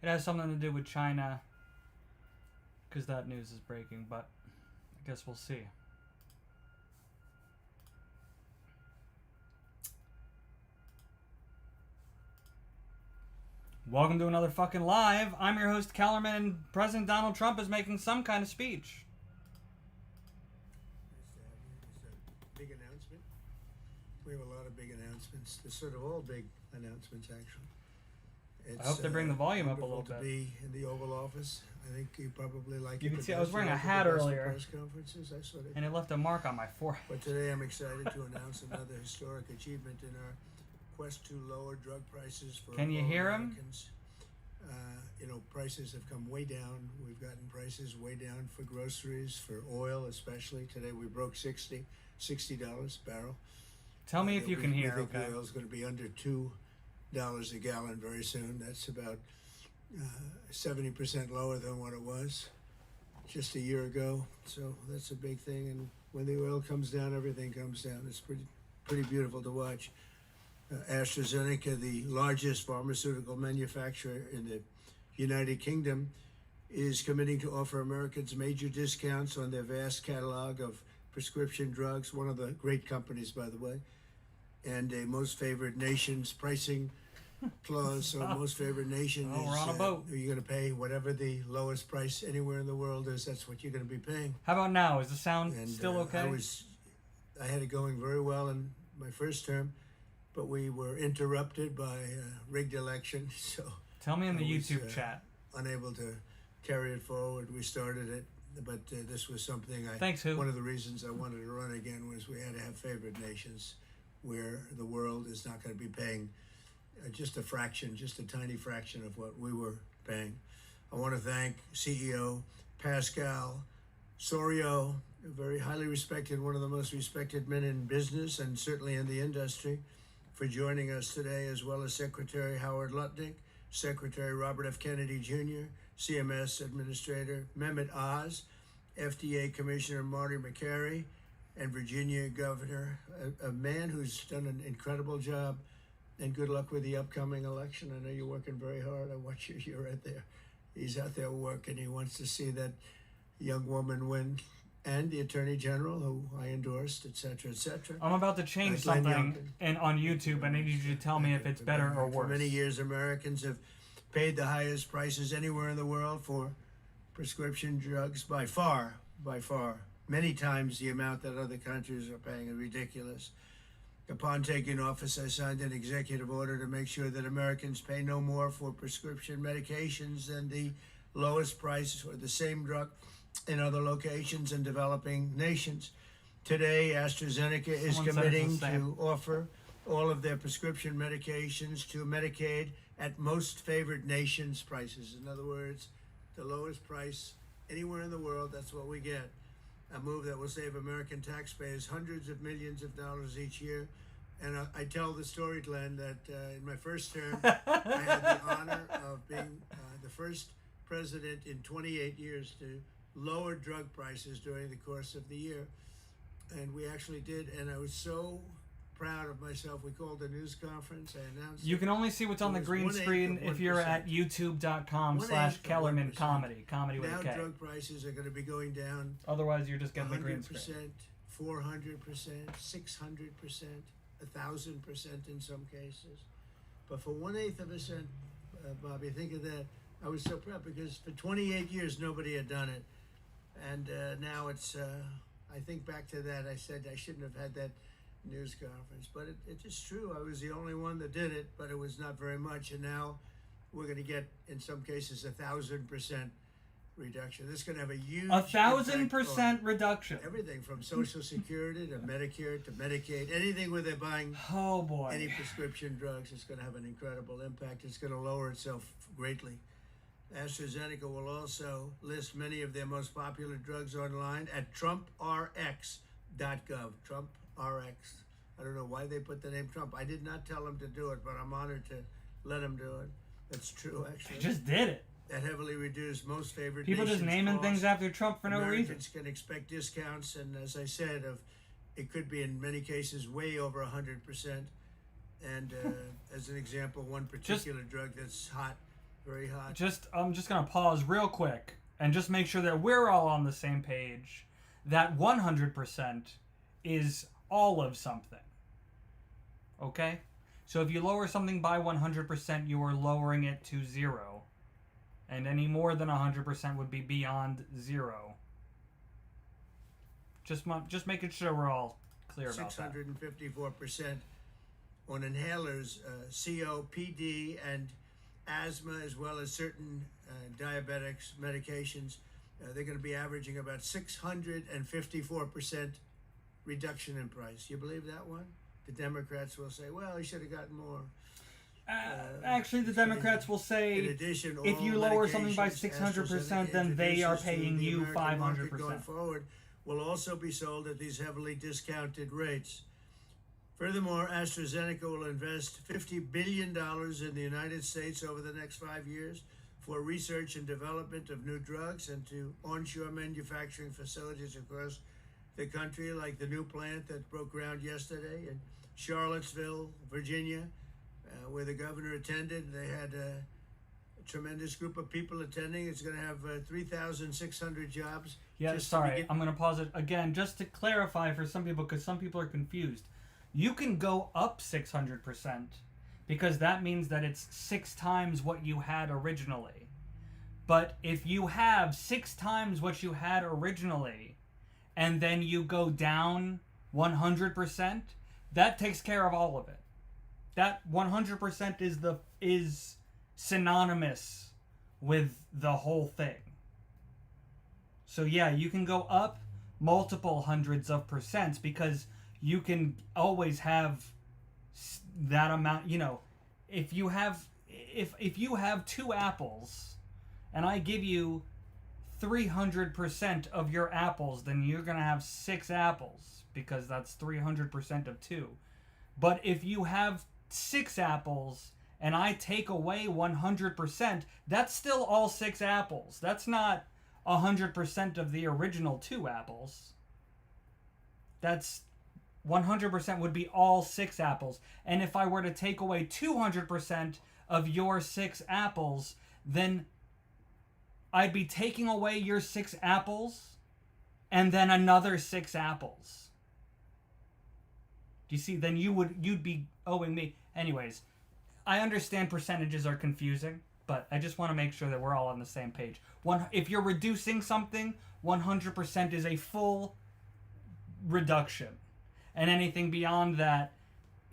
It has something to do with China, because that news is breaking, but I guess we'll see. Welcome to another fucking live. I'm your host, Kellerman, and President Donald Trump is making some kind of speech. Nice to have you. It's a big announcement. We have a lot of big announcements. They're sort of all big announcements, actually. I hope they bring the volume up a little bit. To be in the Oval Office. I think you probably like it. You can see I was wearing a hat earlier, press conferences. I sort of, and it left a mark on my forehead. But today I'm excited to announce another historic achievement in our quest to lower drug prices for Can you hear Americans. Prices have come way down. We've gotten prices way down for groceries, for oil especially. Today we broke $60 a barrel. Tell me if you can hear. I think okay. oil's going to be under $2 a gallon very soon. That's about 70% lower than what it was just a year ago. So that's a big thing. And when the oil comes down, everything comes down. It's pretty beautiful to watch. AstraZeneca, the largest pharmaceutical manufacturer in the United Kingdom, is committing to offer Americans major discounts on their vast catalog of prescription drugs, one of the great companies, by the way, and a most favored nations pricing clause. So most favored nation is we're on a boat. You're going to pay whatever the lowest price anywhere in the world is. That's what you're going to be paying. How about now? Is the sound still okay? I had it going very well in my first term, but we were interrupted by a rigged election. So tell me in the YouTube chat. Unable to carry it forward. We started it, but this was something Thanks, who? One of the reasons I wanted to run again was we had to have favored nations where the world is not going to be paying just a fraction, just a tiny fraction of what we were paying. I want to thank CEO Pascal Soriot, a very highly respected, one of the most respected men in business and certainly in the industry, for joining us today, as well as Secretary Howard Lutnick, Secretary Robert F. Kennedy Jr., CMS Administrator Mehmet Oz, FDA Commissioner Marty McCary, and Virginia Governor, a man who's done an incredible job. And good luck with the upcoming election. I know you're working very hard. I watch you. You're right there. He's out there working. He wants to see that young woman win, and the Attorney General, who I endorsed, etc., etc. I'm about to change something on YouTube. I need you to tell me if it's better or worse. For many years, Americans have paid the highest prices anywhere in the world for prescription drugs by far. Many times the amount that other countries are paying is ridiculous. Upon taking office, I signed an executive order to make sure that Americans pay no more for prescription medications than the lowest price for the same drug in other locations in developing nations. Today, AstraZeneca is committing to offer all of their prescription medications to Medicaid at most favored nations prices. In other words, the lowest price anywhere in the world, that's what we get. A move that will save American taxpayers hundreds of millions of dollars each year. And I tell the story, Glenn, that in my first term, I had the honor of being the first president in 28 years to lower drug prices during the course of the year. And we actually did, and I was so proud of myself. We called a news conference. I announced you can only see what's on the green screen if you're at youtube.com/Kellerman Comedy with a K. Now drug prices are going to be going down. Otherwise, you're just getting the green screen. 400%, 600%, 1,000% in some cases. But for 1/8 of a cent, Bobby, think of that. I was so proud because for 28 years, nobody had done it. And now it's, I think back to that, I said I shouldn't have had that news conference, but it is true. I was the only one that did it, but it was not very much. And now we're going to get, in some cases, 1,000% reduction. This is going to have a huge 1,000% reduction. Everything from Social Security to Medicare to Medicaid, anything where they're buying any prescription drugs, it's going to have an incredible impact. It's going to lower itself greatly. AstraZeneca will also list many of their most popular drugs online at TrumpRx.gov. TrumpRx. I don't know why they put the name Trump. I did not tell them to do it, but I'm honored to let them do it. That's true, actually. They just did it. That heavily reduced most favored people nations just naming costs. Things after Trump for no reason. Americans can expect discounts, and as I said, it could be in many cases way over 100%. And as an example, one particular drug that's hot very hot. I'm just gonna pause real quick and just make sure that we're all on the same page. That 100% is all of something. Okay? So if you lower something by 100%, you are lowering it to 0. And any more than 100% would be beyond 0. Just making sure we're all clear about that. 654% on inhalers, COPD and asthma, as well as certain diabetics medications. They're going to be averaging about 654% reduction in price. You believe that one? The Democrats will say, well, he should have gotten more. Actually, the Democrats will say, in addition, if you lower something by medications 600%, then they are paying to the you American market 500%. going forward will also be sold at these heavily discounted rates. Furthermore, AstraZeneca will invest $50 billion in the United States over the next 5 years for research and development of new drugs and to onshore manufacturing facilities across the country, like the new plant that broke ground yesterday in Charlottesville, Virginia, where the governor attended. They had a tremendous group of people attending. It's going to have 3,600 jobs. Yeah, sorry, I'm going to pause it again just to clarify for some people, because some people are confused. You can go up 600% because that means that it's 6 times what you had originally. But if you have 6 times what you had originally and then you go down 100%, that takes care of all of it. That 100% is synonymous with the whole thing. So yeah, you can go up multiple hundreds of percents because you can always have that amount. You know, if you have 2 apples and I give you 300% of your apples, then you're going to have 6 apples because that's 300% of 2. But if you have 6 apples and I take away 100%, that's still all 6 apples. That's not 100% of the original 2 apples. That's 100% would be all 6 apples. And if I were to take away 200% of your 6 apples, then I'd be taking away your 6 apples and then another 6 apples. Do you see? Then you'd be owing me. Anyways, I understand percentages are confusing, but I just want to make sure that we're all on the same page. If you're reducing something, 100% is a full reduction. And anything beyond that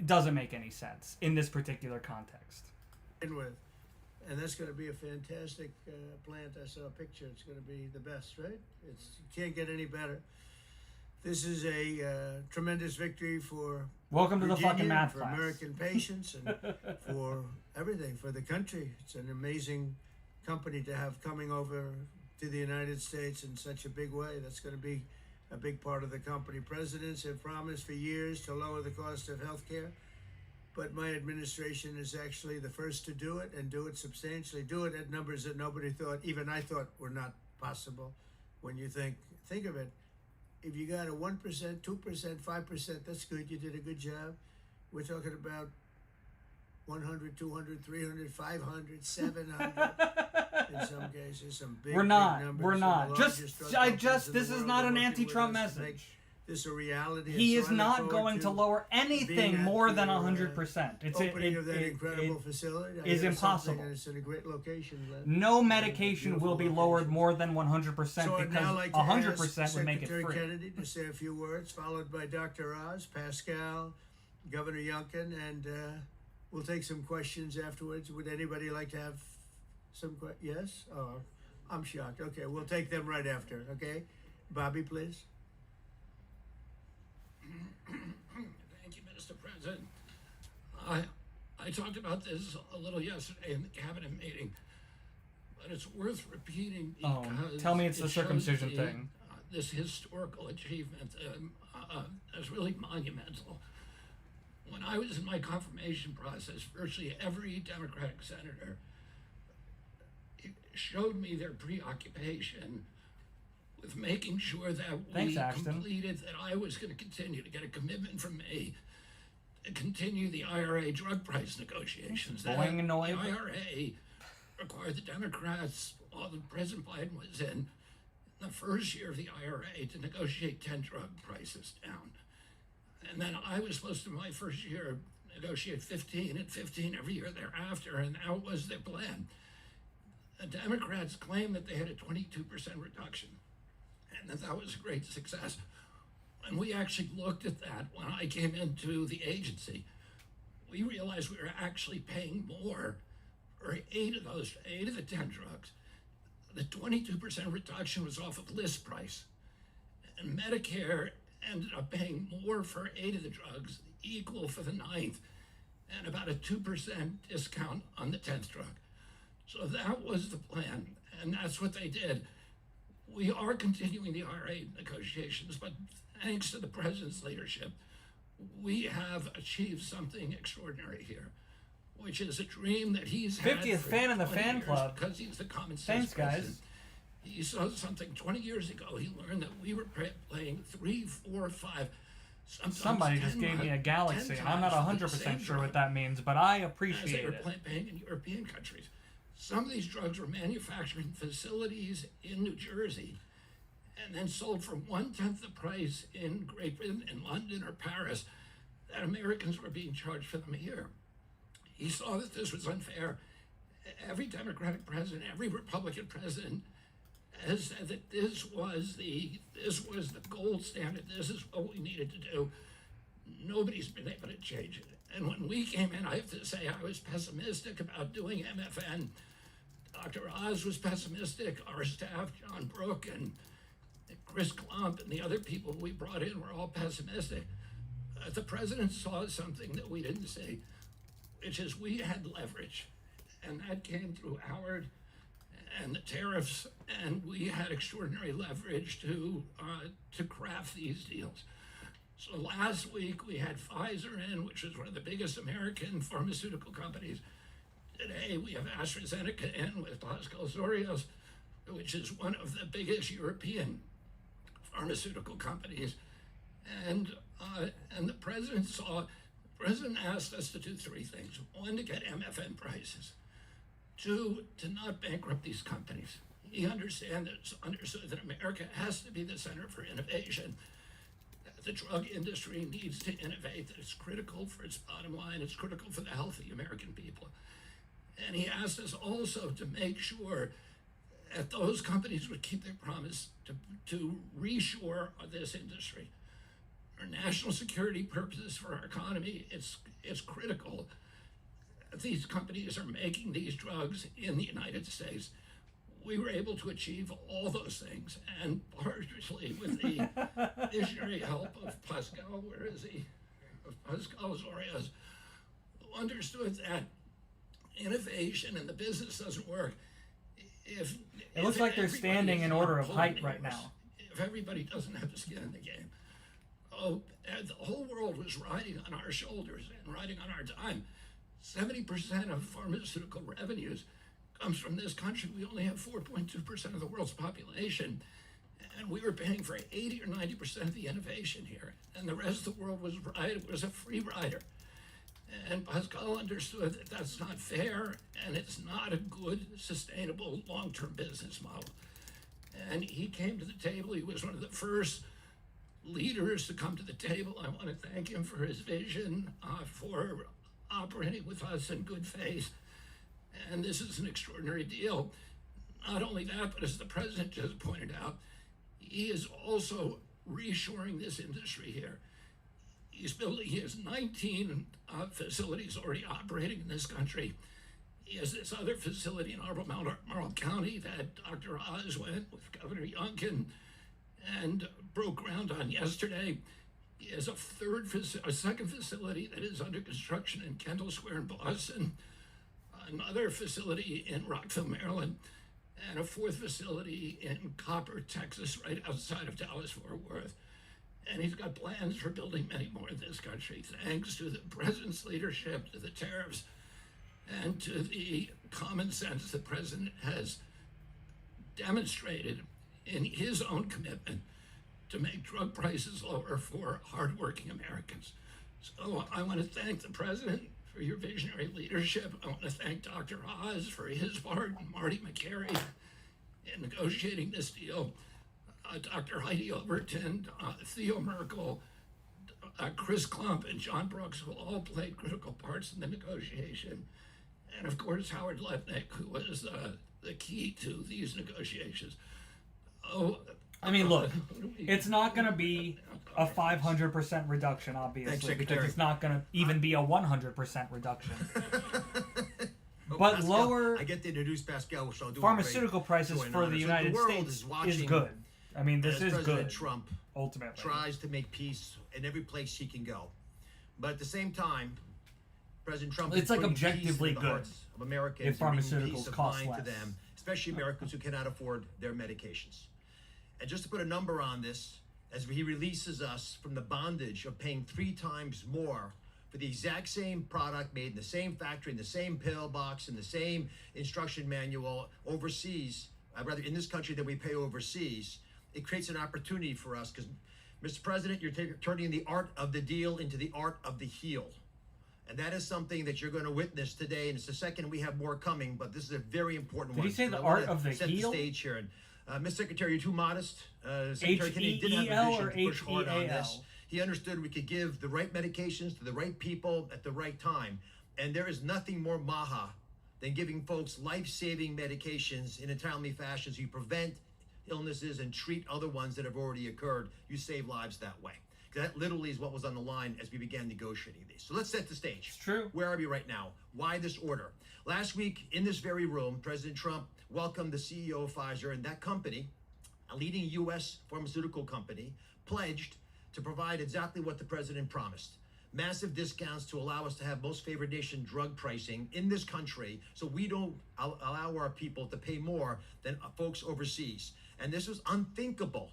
doesn't make any sense in this particular context. And that's going to be a fantastic plant. I saw a picture. It's going to be the best, right? You can't get any better. This is a tremendous victory for Welcome Virginia, to the fucking math for class. American patients, and for everything, for the country. It's an amazing company to have coming over to the United States in such a big way. That's going to be a big part of the company. Presidents have promised for years to lower the cost of health care, but my administration is actually the first to do it, and do it substantially, do it at numbers that nobody thought, even I thought, were not possible. When you think of it, if you got a 1%, 2%, 5%, that's good. You did a good job. We're talking about 100, 200, 300, 500, 700. In some cases, some big, We're not. big numbers. We're not. This This is not an anti-Trump message. This a reality. He is not going to lower anything more than 100%. It's opening of that incredible facility is impossible. And it's in a great location. No medication will be lowered more than 100% because 100% would make it free. Secretary Kennedy to say a few words, followed by Dr. Oz, Pascal, Governor Youngkin, and we'll take some questions afterwards. Would anybody like to have some questions? Yes? Oh, I'm shocked. Okay, we'll take them right after. Okay, Bobby, please. Thank you, Mr. President. I talked about this a little yesterday in the cabinet meeting, but it's worth repeating because tell me it's the circumcision thing. This historical achievement is really monumental. When I was in my confirmation process, virtually every Democratic senator showed me their preoccupation with making sure that we completed, that I was going to continue to get a commitment from me to continue the IRA drug price negotiations. Boing annoyed. The IRA required the Democrats, while President Biden was in the first year of the IRA, to negotiate 10 drug prices down. And then I was supposed to, my first year, negotiate 15 and 15 every year thereafter, and that was their plan. The Democrats claimed that they had a 22% reduction, and that was a great success. And we actually looked at that when I came into the agency. We realized we were actually paying more for 8 of the 10 drugs. The 22% reduction was off of list price. And Medicare ended up paying more for 8 of the drugs, equal for the 9th, and about a 2% discount on the 10th drug. So that was the plan, and that's what they did. We are continuing the IRA negotiations, but thanks to the president's leadership, we have achieved something extraordinary here, which is a dream that he's had 50th for fan in the 20 fan years club. because he's the common sense Thanks, guys. president. He saw something 20 years ago. He learned that we were playing 3, 4, 5. Somebody just gave me a galaxy, and I'm not 100% sure what that means, but I appreciate as they it. were paying in European countries. Some of these drugs were manufactured in facilities in New Jersey and then sold for 1/10 the price in Great Britain, in London or Paris, that Americans were being charged for them here. He saw that this was unfair. Every Democratic president, every Republican president has said that this was the gold standard. This is what we needed to do. Nobody's been able to change it. And when we came in, I have to say I was pessimistic about doing MFN. Dr. Oz was pessimistic. Our staff, John Brook and Chris Klump and the other people we brought in were all pessimistic. The president saw something that we didn't see, which is we had leverage. And that came through Howard and the tariffs, and we had extraordinary leverage to craft these deals. So last week we had Pfizer in, which is one of the biggest American pharmaceutical companies. Today we have AstraZeneca in with Pascal Sorios, which is one of the biggest European pharmaceutical companies. And the president asked us to do 3 things. 1, to get MFN prices. 2, to not bankrupt these companies. He understood that America has to be the center for innovation. The drug industry needs to innovate, that it's critical for its bottom line, it's critical for the health of the American people. And he asked us also to make sure that those companies would keep their promise to reshore this industry. For national security purposes, for our economy, it's critical. These companies are making these drugs in the United States. We were able to achieve all those things, and partially with the visionary help of Pascal, where is he? Of Pascal Sorios, who understood that innovation and the business doesn't work if It looks like they're standing in order of height right now. If everybody doesn't have the skin in the game. Oh, and the whole world was riding on our shoulders and riding on our dime. 70% of pharmaceutical revenues comes from this country. We only have 4.2% of the world's population, and we were paying for 80 or 90% of the innovation here, and the rest of the world was a free rider. And Pascal understood that that's not fair, and it's not a good, sustainable, long-term business model. And he came to the table. He was one of the first leaders to come to the table. I want to thank him for his vision, for operating with us in good faith. And this is an extraordinary deal. Not only that, but as the president just pointed out, he is also reshoring this industry here. He has 19 facilities already operating in this country. He has this other facility in Marl County that Dr. Oz went with Governor Youngkin and broke ground on yesterday. He has a second facility that is under construction in Kendall Square in Boston, another facility in Rockville, Maryland, and a 4th facility in Copper, Texas, right outside of Dallas-Fort Worth. And he's got plans for building many more in this country, thanks to the president's leadership, to the tariffs, and to the common sense the president has demonstrated in his own commitment to make drug prices lower for hardworking Americans. So I want to thank the president for for your visionary leadership. I want to thank Dr. Oz for his part, and Marty McCary in negotiating this deal. Dr. Heidi Overton, Theo Merkel, Chris Klump, and John Brooks, who all played critical parts in the negotiation. And of course, Howard Lutnick, who was the key to these negotiations. I mean, look, it's not going to be a 500% reduction, obviously, because it's not going to even be a 100% reduction. But Pascal, lower I get to introduce Pascal, so I'll do pharmaceutical prices for the United States is good. I mean, this is President good. Trump ultimately tries to make peace in every place he can go, but at the same time, President Trump It's is like putting peace objectively into the good hearts of Americans, if and bringing pharmaceuticals peace of cost mind less. to them, especially Americans who cannot afford their medications. And just to put a number on this, as he releases us from the bondage of paying 3 times more for the exact same product made in the same factory, in the same pill box, in the same instruction manual overseas, rather in this country than we pay overseas, it creates an opportunity for us because, Mr. President, you're turning the art of the deal into the art of the heel. And that is something that you're going to witness today. And it's the second we have more coming, but this is a very important one. Did he say So the I wanna art of the set heel? the stage here. And, Mr. Secretary, you're too modest. Secretary Kennedy did have a H-E-E-L vision or to push hard on this. H-E-A-L? He understood we could give the right medications to the right people at the right time. And there is nothing more maha than giving folks life-saving medications in a timely fashion so you prevent illnesses and treat other ones that have already occurred. You save lives that way. That literally is what was on the line as we began negotiating these. So let's set the stage. It's true. Where are we right now? Why this order? Last week, in this very room, President Trump welcomed the CEO of Pfizer, and that company, a leading U.S. pharmaceutical company, pledged to provide exactly what the president promised. Massive discounts to allow us to have most favored nation drug pricing in this country so we don't allow our people to pay more than folks overseas. And this was unthinkable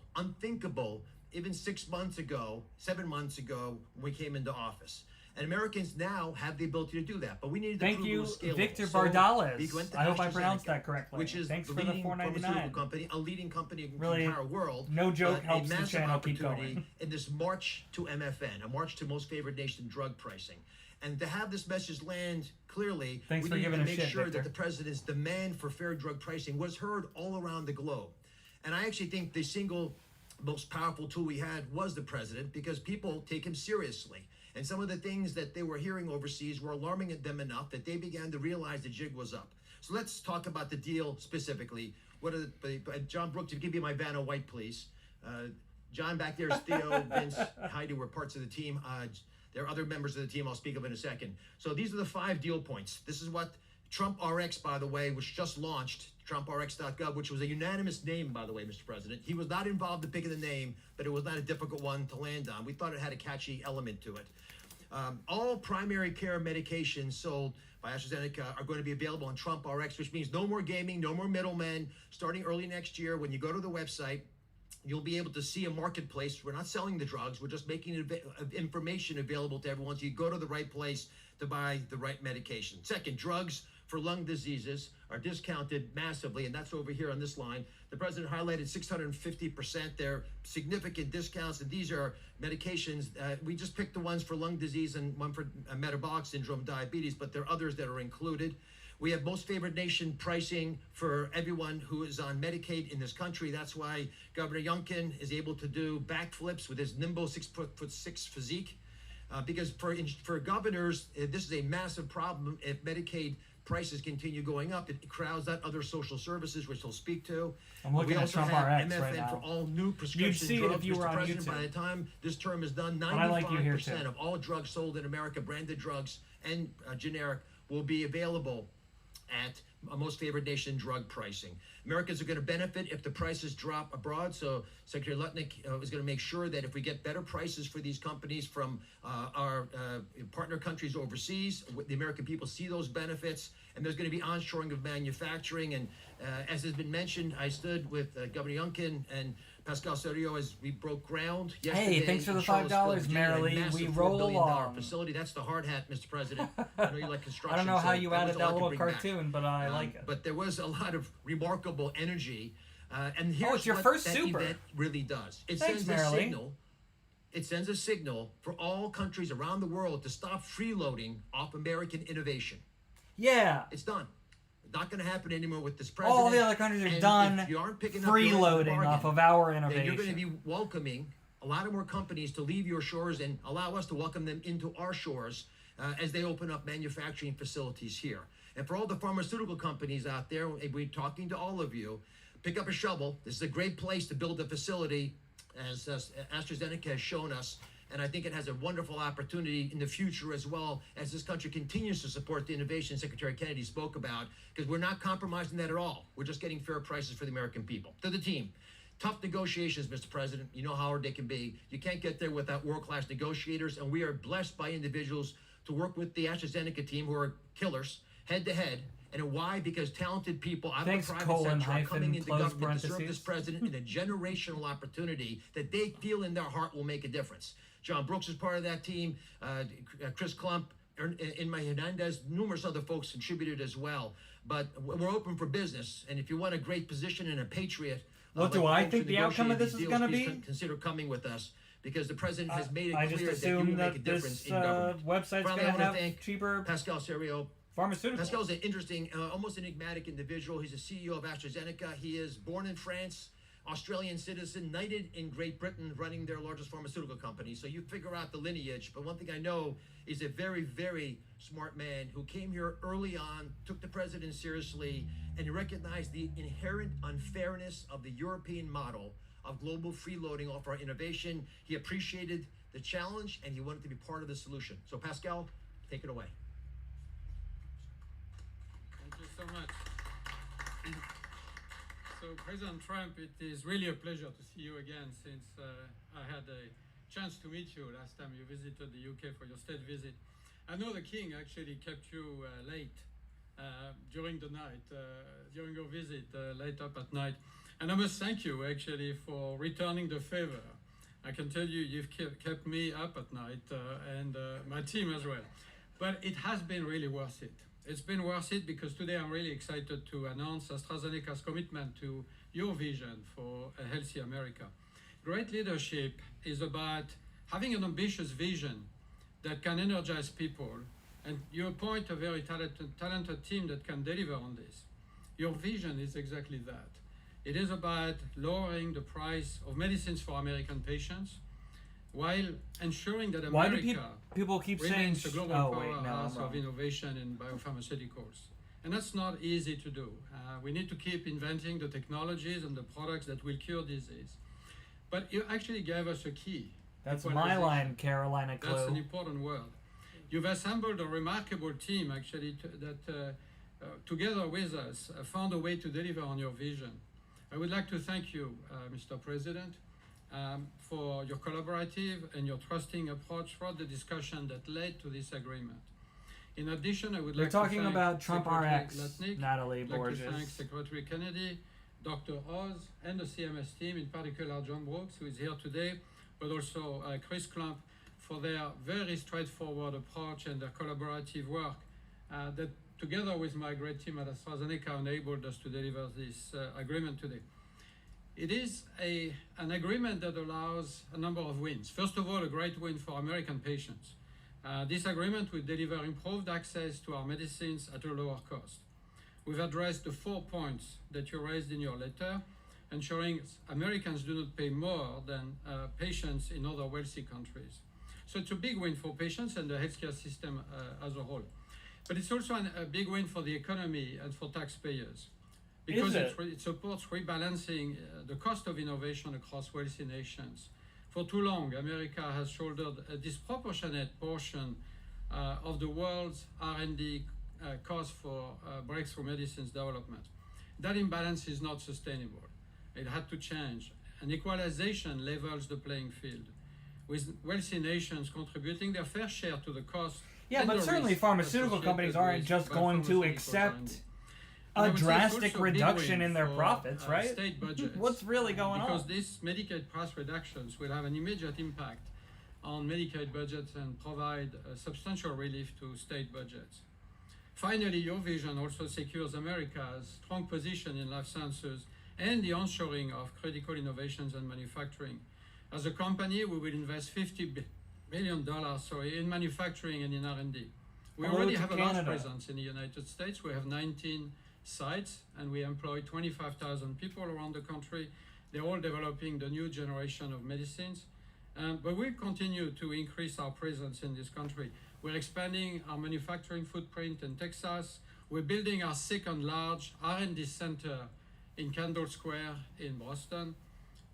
even 6 months ago, 7 months ago, when we came into office. And Americans now have the ability to do that, but we needed to Thank prove it you, was scalable. Victor So Bardales. we went to I hope I AstraZeneca, pronounced that correctly. which is Thanks the for the leading $4.99. pharmaceutical company, a leading company in Really, the entire world. no joke but helps a the massive channel keep opportunity going. in this march to MFN, a march to most favored nation drug pricing. And to have this message land clearly, Thanks we for needed to giving a make shit, sure Victor. that the president's demand for fair drug pricing was heard all around the globe. And I actually think the single most powerful tool we had was the president because people take him seriously. And some of the things that they were hearing overseas were alarming them enough that they began to realize the jig was up. So let's talk about the deal specifically. John Brooks, if you give me my Vanna White, please. John back there is Theo, Vince, Heidi were parts of the team. There are other members of the team I'll speak of in a second. So these are the 5 deal points. This is what Trump RX, by the way, which just launched, TrumpRx.gov, which was a unanimous name, by the way, Mr. President. He was not involved in picking the name, but it was not a difficult one to land on. We thought it had a catchy element to it. All primary care medications sold by AstraZeneca are going to be available on Trump RX, which means no more gaming, no more middlemen. Starting early next year, when you go to the website, you'll be able to see a marketplace. We're not selling the drugs. We're just making information available to everyone so you go to the right place to buy the right medication. Second, drugs for lung diseases are discounted massively, and that's over here on this line. The president highlighted 650%. They're significant discounts, and these are medications. We just picked the ones for lung disease and one for metabolic syndrome, diabetes, but there are others that are included. We have most favored nation pricing for everyone who is on Medicaid in this country. That's why Governor Youngkin is able to do backflips with his nimble 6'6" physique. Because for governors, this is a massive problem. If Medicaid prices continue going up, it crowds out other social services, which he'll speak to. I'm looking we at also Trump have RX MFN right now. for all new prescription You'd see it drugs. if you were Mr. on President, YouTube. by the time this term is done, I like you here, 95% too. of all drugs sold in America, branded drugs and generic, will be available at a most favored nation drug pricing. Americans are going to benefit if the prices drop abroad. So Secretary Lutnick is going to make sure that if we get better prices for these companies from our partner countries overseas, the American people see those benefits, and there's going to be onshoring of manufacturing. And as has been mentioned, I stood with Governor Youngkin and Pascal Serio as we broke ground yesterday. Hey, thanks for in the Charlottesville, $5, Virginia, a Marilee. massive We $4 roll billion along. facility. That's the hard hat, Mr. President. I know you like construction. I don't know how so you was added all I that could little bring back. cartoon, but I like it. But there was a lot of remarkable energy. And here's it's your what first that super. event really does. It Thanks, sends a Marilee. signal it sends a signal for all countries around the world to stop freeloading off American innovation. Yeah. It's done. Not going to happen anymore with this president. All the other countries are And done if you aren't picking up your end of the freeloading bargain, off of our then innovation. you're going to be welcoming a lot of more companies to leave your shores and allow us to welcome them into our shores as they open up manufacturing facilities here. And for all the pharmaceutical companies out there, we're talking to all of you, pick up a shovel. This is a great place to build a facility, as AstraZeneca has shown us. And I think it has a wonderful opportunity in the future as well, as this country continues to support the innovation Secretary Kennedy spoke about, because we're not compromising that at all. We're just getting fair prices for the American people. To the team, tough negotiations, Mr. President. You know how hard they can be. You can't get there without world-class negotiators, and we are blessed by individuals to work with the AstraZeneca team who are killers, head-to-head. And why? Because talented people out of the private sector are coming into government to serve this president in a generational opportunity that they feel in their heart will make a difference. John Brooks is part of that team. Chris Klump, Inma Hernandez, numerous other folks contributed as well. But we're open for business. And if you want a great position and a patriot, what do I think the outcome of this is going to be? Consider coming with us, because the president has made it I clear just that you will assume make a that difference this in government. website's going to have cheaper Pascal Serio. pharmaceuticals. Pascal's an interesting, almost enigmatic individual. He's a CEO of AstraZeneca. He is born in France, Australian citizen, knighted in Great Britain, running their largest pharmaceutical company. So you figure out the lineage. But one thing I know is a very, very smart man who came here early on, took the president seriously, and he recognized the inherent unfairness of the European model of global freeloading off our innovation. He appreciated the challenge, and he wanted to be part of the solution. So Pascal, take it away. Thank you so much. So, President Trump, it is really a pleasure to see you again, since I had a chance to meet you last time you visited the UK for your state visit. I know the King actually kept you late during the night, during your visit, late up at night. And I must thank you actually for returning the favor. I can tell you, you've kept me up at night and my team as well. But it has been really worth it. It's been worth it because today I'm really excited to announce AstraZeneca's commitment to your vision for a healthy America. Great leadership is about having an ambitious vision that can energize people, and you appoint a very talented team that can deliver on this. Your vision is exactly that. It is about lowering the price of medicines for American patients while ensuring that Why America do people keep saying remains the global powerhouse of wrong. innovation in biopharmaceuticals. And that's not easy to do. We need to keep inventing the technologies and the products that will cure disease. But you actually gave us a key. That's my equalization. line, Carolina Clue. That's an important word. You've assembled a remarkable team actually that together with us found a way to deliver on your vision. I would like to thank you, Mr. President, for your collaborative and your trusting approach throughout the discussion that led to this agreement. In addition, I would like to thank talking about Trump Secretary RX, Latnik, Natalie I'd like Borges. to thank Secretary Kennedy, Dr. Oz, and the CMS team, in particular John Brooks, who is here today, but also Chris Klump, for their very straightforward approach and their collaborative work that, together with my great team at AstraZeneca, enabled us to deliver this agreement today. It is an agreement that allows a number of wins. First of all, a great win for American patients. This agreement will deliver improved access to our medicines at a lower cost. We've addressed the 4 points that you raised in your letter, ensuring Americans do not pay more than patients in other wealthy countries. So it's a big win for patients and the healthcare system as a whole. But it's also a big win for the economy and for taxpayers, because it supports rebalancing the cost of innovation across wealthy nations. For too long, America has shouldered a disproportionate portion of the world's R&D cost for breakthrough medicines development. That imbalance is not sustainable. It had to change. And equalization levels the playing field, with wealthy nations contributing their fair share to the cost. Yeah, but certainly pharmaceutical companies aren't just going to accept a drastic reduction in their profits, right? State budgets. What's really going on? Because these Medicaid price reductions will have an immediate impact on Medicaid budgets and provide substantial relief to state budgets. Finally, your vision also secures America's strong position in life sciences and the onshoring of critical innovations and manufacturing. As a company, we will invest $50 billion in manufacturing and in R&D. We Hello already to have a large Canada. presence in the United States. We have 19 sites and we employ 25,000 people around the country. They're all developing the new generation of medicines. But we'll continue to increase our presence in this country. We're expanding our manufacturing footprint in Texas. We're building our second large R&D center in Kendall Square in Boston.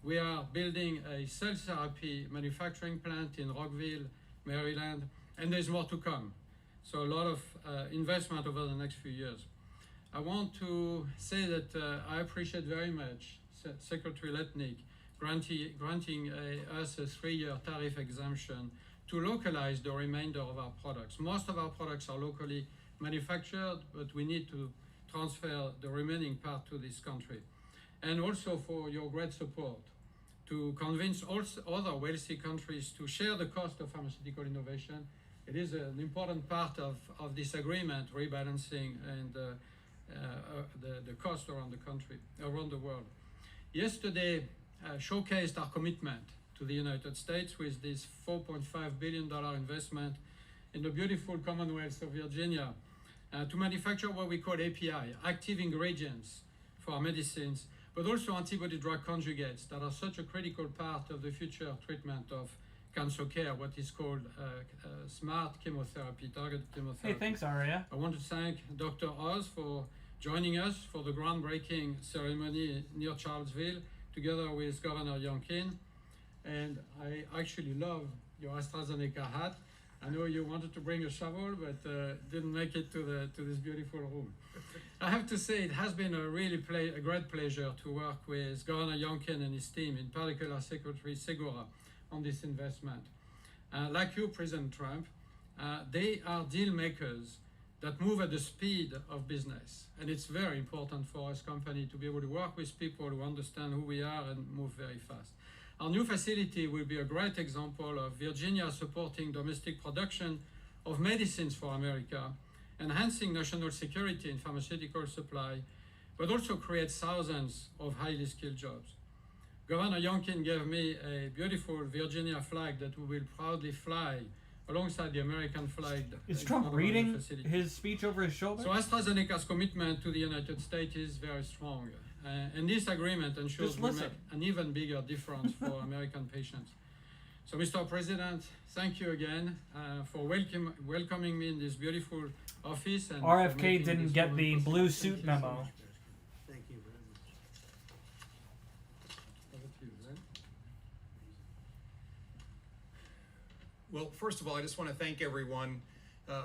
We are building a cell therapy manufacturing plant in Rockville, Maryland, and there's more to come. So a lot of investment over the next few years. I want to say that I appreciate very much Secretary Letnick granting us a 3-year tariff exemption to localize the remainder of our products. Most of our products are locally manufactured, but we need to transfer the remaining part to this country. And also for your great support to convince also other wealthy countries to share the cost of pharmaceutical innovation. It is an important part of this agreement, rebalancing and the cost around the country, around the world. Yesterday showcased our commitment to the United States with this $4.5 billion investment in the beautiful Commonwealth of Virginia to manufacture what we call API, active ingredients for our medicines, but also antibody-drug conjugates that are such a critical part of the future treatment of cancer care, what is called smart chemotherapy, targeted chemotherapy. Hey, thanks, Aria. I want to thank Dr. Oz for joining us for the groundbreaking ceremony near Charlottesville, together with Governor Youngkin. And I actually love your AstraZeneca hat. I know you wanted to bring a shovel, but didn't make it to this beautiful room. I have to say it has been a great pleasure to work with Governor Youngkin and his team, in particular Secretary Segura, on this investment. Like you, President Trump, they are deal makers that move at the speed of business. And it's very important for us company to be able to work with people who understand who we are and move very fast. Our new facility will be a great example of Virginia supporting domestic production of medicines for America, enhancing national security in pharmaceutical supply, but also creates thousands of highly skilled jobs. Governor Youngkin gave me a beautiful Virginia flag that we will proudly fly alongside the American flag. Is Trump reading his speech over his shoulder? So AstraZeneca's commitment to the United States is very strong. And this agreement ensures we make an even bigger difference for American patients. So, Mr. President, thank you again for welcoming me in this beautiful office. And RFK didn't get the blue suit memo. Thank you very much. Over to you, Glenn. Well, first of all, I just want to thank everyone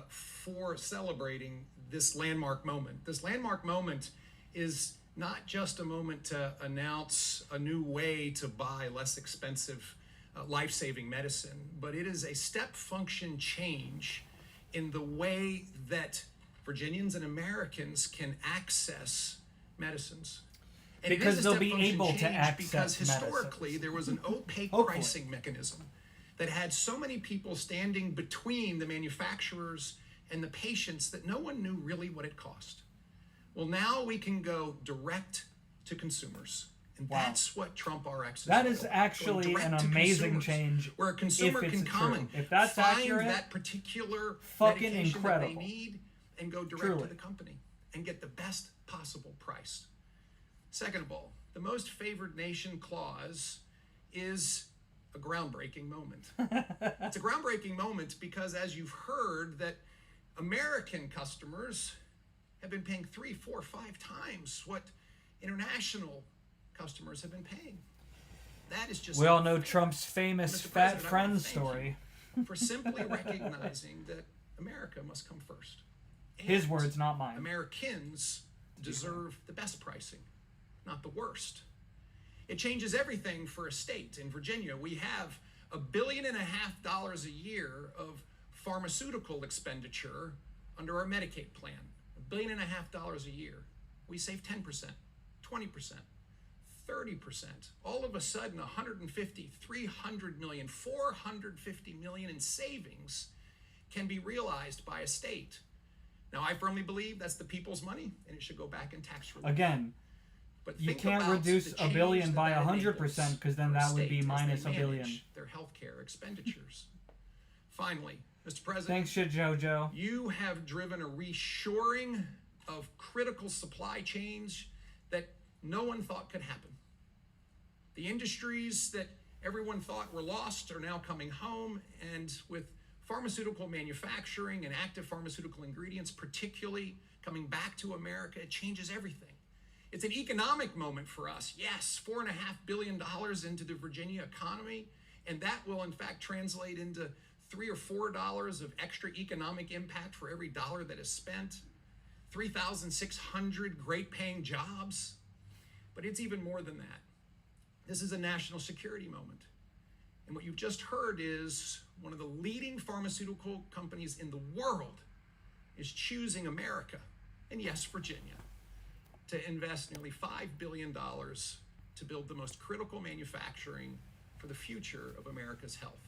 for celebrating this landmark moment. This landmark moment is not just a moment to announce a new way to buy less expensive life-saving medicine, but it is a step function change in the way that Virginians and Americans can access medicines. And because it is a they'll step be function able to change access because historically medicines. there was an opaque Hopefully. pricing mechanism that had so many people standing between the manufacturers and the patients that no one knew really what it cost. Well, now we can go direct to consumers. And Wow. that's what Trump RX is. That is about, actually going an direct to amazing consumers, change. where a consumer if can it's come true. and If that's find accurate, that particular fucking medication incredible. that they need and go direct Truly. to the company and get the best possible price. Second of all, the most favored nation clause is a groundbreaking moment. It's a groundbreaking moment because, as you've heard, that American customers have been paying 3, 4, 5 times what international customers have been paying. That is just We all not know fair. Trump's famous Mr. fat President, I want friend to thank story. you for simply recognizing that America must come first. His And words, not mine. Americans deserve the best pricing, not the worst. It changes everything for a state. In Virginia, we have $1.5 billion a year of pharmaceutical expenditure under our Medicaid plan. $1.5 billion a year. We save 10%, 20%, 30%. All of a sudden, 150, 300 million, 450 million in savings can be realized by a state. Now, I firmly believe that's the people's money, and it should go back in tax relief. Again, But You think can't about reduce the $1 billion change by that 100% enables because then for a that would be state as minus they $1 billion. manage their healthcare expenditures. Finally, Mr. President, Thanks, shit, Jojo. you have driven a reshoring of critical supply chains that no one thought could happen. The industries that everyone thought were lost are now coming home, and with pharmaceutical manufacturing and active pharmaceutical ingredients particularly coming back to America, it changes everything. It's an economic moment for us. Yes, $4.5 billion into the Virginia economy, and that will in fact translate into $3 or $4 of extra economic impact for every dollar that is spent, 3,600 great paying jobs. But it's even more than that. This is a national security moment. And what you've just heard is one of the leading pharmaceutical companies in the world is choosing America, and yes, Virginia, to invest nearly $5 billion to build the most critical manufacturing for the future of America's health.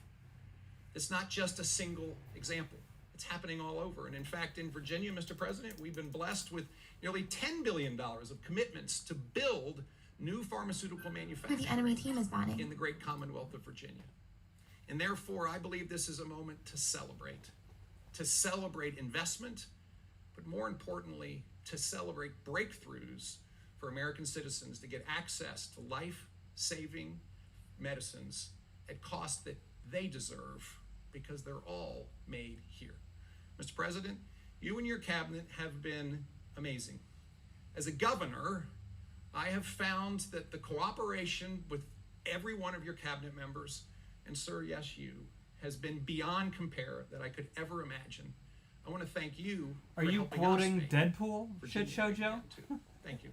It's not just a single example. It's happening all over. And in fact, in Virginia, Mr. President, we've been blessed with nearly $10 billion of commitments to build new pharmaceutical manufacturing The enemy team is batting. in the great Commonwealth of Virginia. And therefore, I believe this is a moment to celebrate investment, but more importantly, to celebrate breakthroughs for American citizens to get access to life-saving medicines at costs that they deserve because they're all made here. Mr. President, you and your cabinet have been amazing. As a governor, I have found that the cooperation with every one of your cabinet members, and sir, yes, you, has been beyond compare that I could ever imagine. I want to thank you. Are you quoting Deadpool, shit show Joe? Thank you.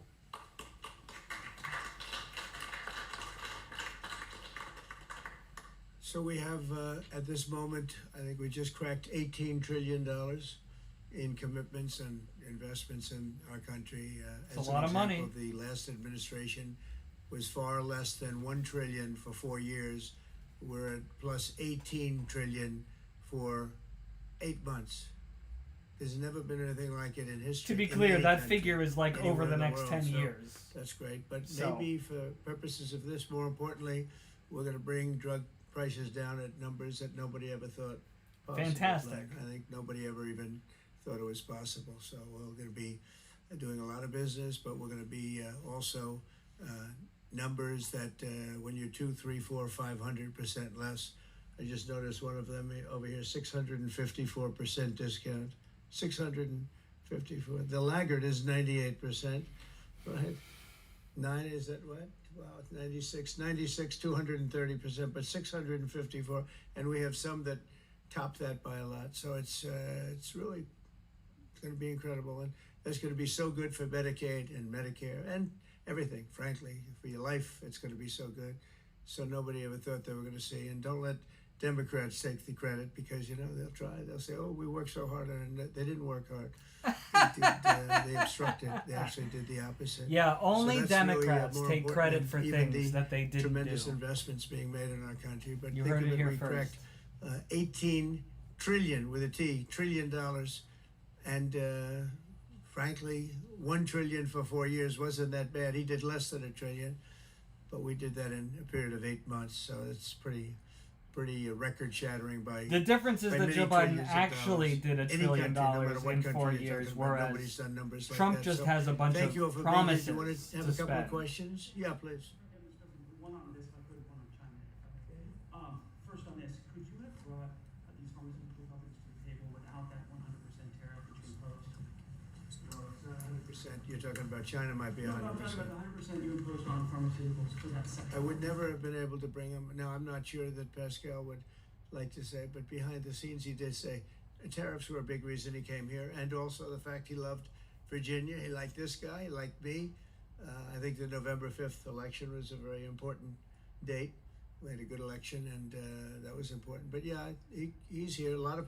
So we have, at this moment, I think we just cracked $18 trillion in commitments and investments in our country. It's a lot of money. The last administration was far less than $1 trillion for 4 years. We're at plus $18 trillion for 8 months. There's never been anything like it in history. To be clear, that figure is like over the next 10 years. That's great. But So- maybe for purposes of this, more importantly, we're going to bring drug prices down at numbers that nobody ever thought possible. Fantastic. Like, I think nobody ever even thought it was possible. So we're going to be doing a lot of business, but we're going to be also numbers that when you're 2, 3, 4, 500% less. I just noticed one of them over here, 654% discount. 654. The laggard is 98%, right? 9 is that what? Wow, it's 96, 230%, but 654, and we have some that top that by a lot. So it's really going to be incredible, and that's going to be so good for Medicaid and Medicare and everything. Frankly, for your life, it's going to be so good. So nobody ever thought they were going to see. And don't let Democrats take the credit because they'll try. They'll say, "Oh, we worked so hard," and they didn't work hard. They obstructed. They actually did the opposite. Yeah, only So that's Democrats more take important credit than for even things that they didn't tremendous do. investments being made in our country. But You think heard of it it, here we first. cracked $18 trillion with a T, $trillion, and frankly, $1 trillion for 4 years wasn't that bad. He did less than $1 trillion, but we did that in a period of 8 months. So it's pretty record-shattering by. The difference is by that many Joe Biden trillions of actually dollars. did $1 Any trillion country, no matter what in country 4 you're years, talking about, nobody's whereas done numbers like Trump that. just So has a bunch thank of you all for promises being here. Do you want to have to a couple spend. of questions? Yeah, please. One on this, if I could, one on China. First on this, could you have brought these pharmaceutical companies to the table without that 100% tariff that you imposed? Well, it's not 100%. You're talking about China might be No, I'm 100%. talking about the 100% you imposed on pharmaceuticals for that sector. I would never have been able to bring him. Now, I'm not sure that Pascal would like to say, but behind the scenes, he did say tariffs were a big reason he came here, and also the fact he loved Virginia. He liked this guy, he liked me. I think the November 5th election was a very important date. We had a good election, and that was important. But yeah, he's here. A lot of.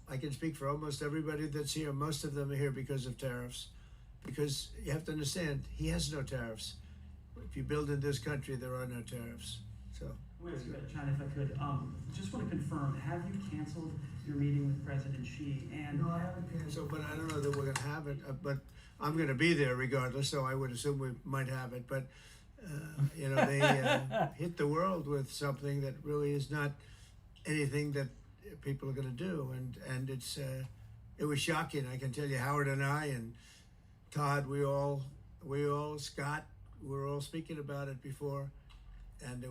I can speak for almost everybody that's here. Most of them are here because of tariffs, because you have to understand he has no tariffs. If you build in this country, there are no tariffs. So. Wait, China, if I could, just want to confirm, have you canceled your meeting with President Xi? And No, I haven't canceled, but I don't know that we're going to have it. But I'm going to be there regardless, so I would assume we might have it. But they hit the world with something that really is not anything that people are going to do, and it was shocking. I can tell you, Howard and I and Todd, we all Scott, we were all speaking about it before, and